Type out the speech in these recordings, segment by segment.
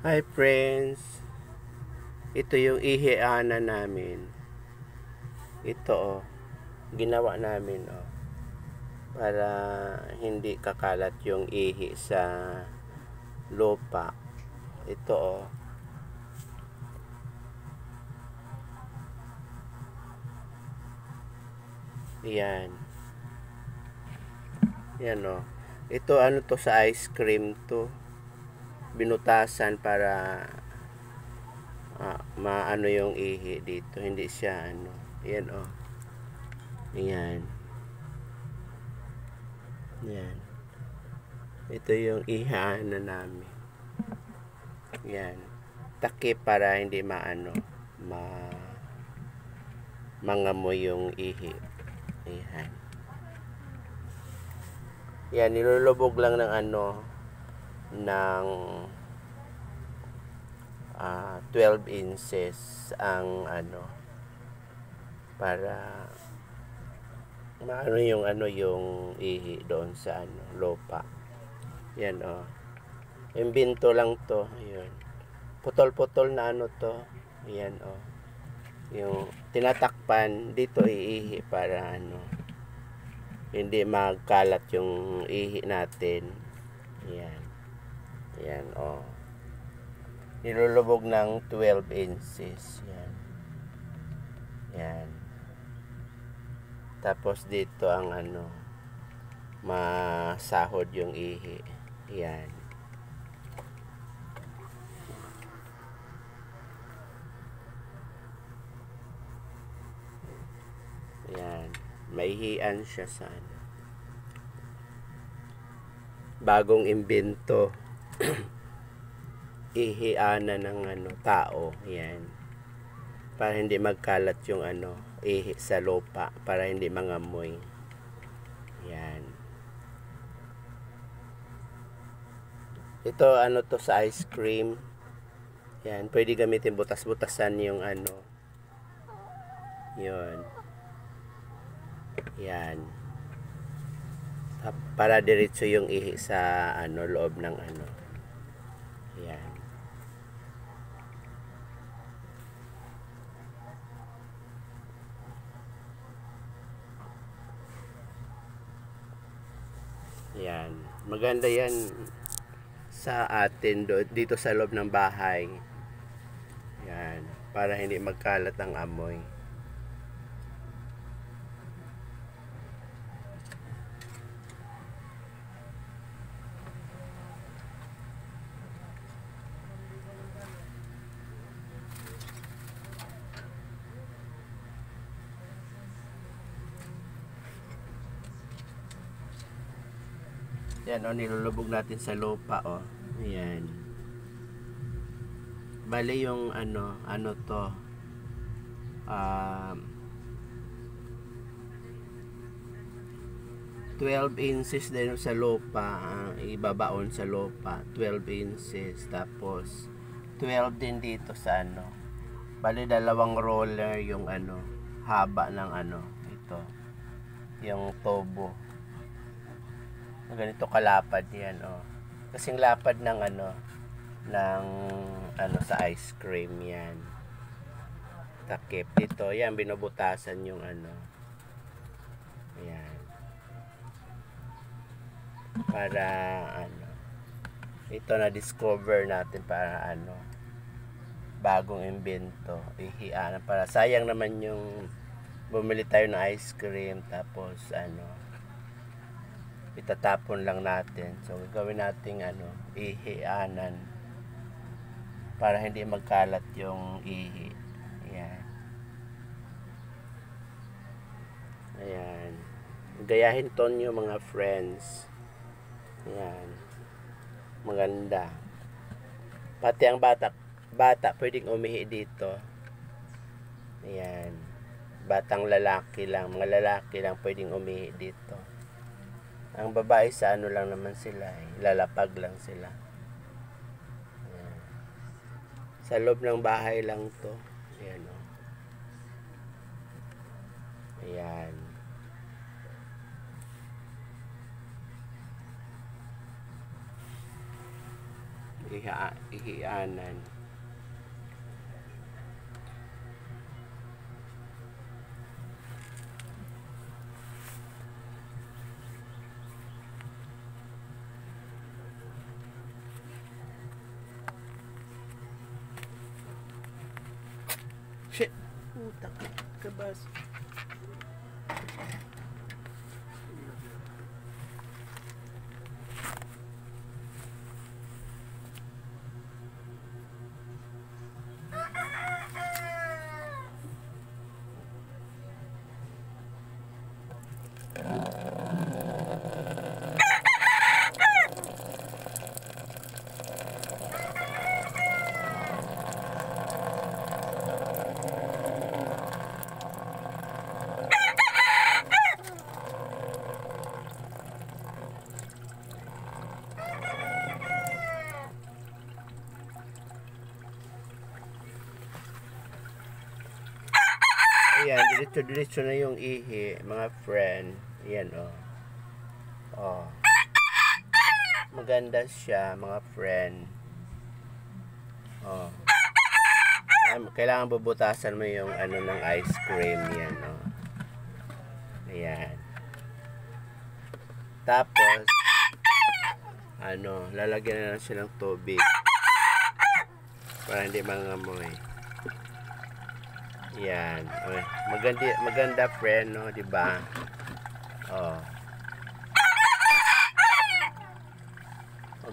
Hi friends, ito yung ihianan namin. Ito ginawa namin para hindi kakalat yung ihi sa lupa. Ito Yan. Yan Ito to sa ice cream to. Binutasan para maano yung ihi dito. Hindi siya Yan Yan. Yan. Ito yung ihanan namin. Yan. Takip para hindi mangamoy yung ihi. Ayan. Yan, nilulubog lang ng ng 12 inches ang para maano yung ihi doon sa lupa. Yan imbento lang to. Ayun. Putol-putol na to. Yan yung tinatakpan dito iihi para hindi magkalat yung ihi natin. Yan. Yan nilulubog ng 12 inches. Yan. Yan. Tapos dito ang masahod yung ihi. Yan. Yan. Maihian siya sa bagong imbento. Ihianan ng tao. Yan. Para hindi magkalat yung ihi sa lupa, para hindi mangamoy. Yan. Ito to sa ice cream. Yan, pwede gamitin butas-butasan yung yun. Yan. Para diretso yung ihi sa loob ng Yan. Yan. Maganda yan sa atin dito sa loob ng bahay. Yan. Para hindi magkalat ang amoy. Yan nilulubog natin sa lupa Ayan. Bale yung to 12 inches din sa lupa, ibabaon sa lupa 12 inches, tapos 12 din dito sa bale dalawang roller yung haba ng ito yung tubo. Ganito kalapad yan kasing lapad ng sa ice cream. Yan, takip dito. Yan, binubutasan yung yan, para ito na discover natin para bagong imbento, ihian, para sayang naman yung bumili tayo ng ice cream tapos itatapon lang natin. So gagawin nating ihianan para hindi magkalat yung ihi. Ayan. Ayan. Gayahin to nyo mga friends. Ayan. Maganda. Pati ang bata pwedeng umihi dito. Ayan. Batang lalaki lang, mga lalaki lang pwedeng umihi dito. Ang babae sa lang naman sila, lalapag lang sila. Ayan. Sa loob ng bahay lang to. Ayan Ayan. ihianan. Shit! Puta ka, kabas. Ayan, diretso na yung ihi, mga friend. Ayan, oh. Oh. Maganda siya, mga friend. Oh. Kailangan bubutasan mo yung ano ng ice cream, yan, oh. Ayan. Tapos, ano, lalagyan na lang siya ng tubig para hindi mangamoy. Yan. Okay. Maganda friend, no, 'di ba? Oh.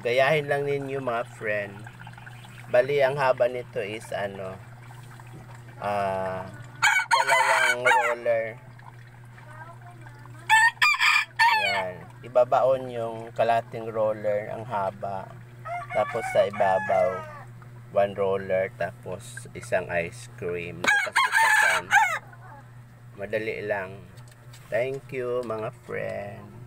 Gayahin lang ninyo, mga friend. Bali ang haba nito is ano, dalawang roller. Ayan. Ibabaon yung kalating roller ang haba. Tapos sa ibabaw, one roller, tapos isang ice cream. Bukas-bukasan. Madali lang. Thank you, mga friend.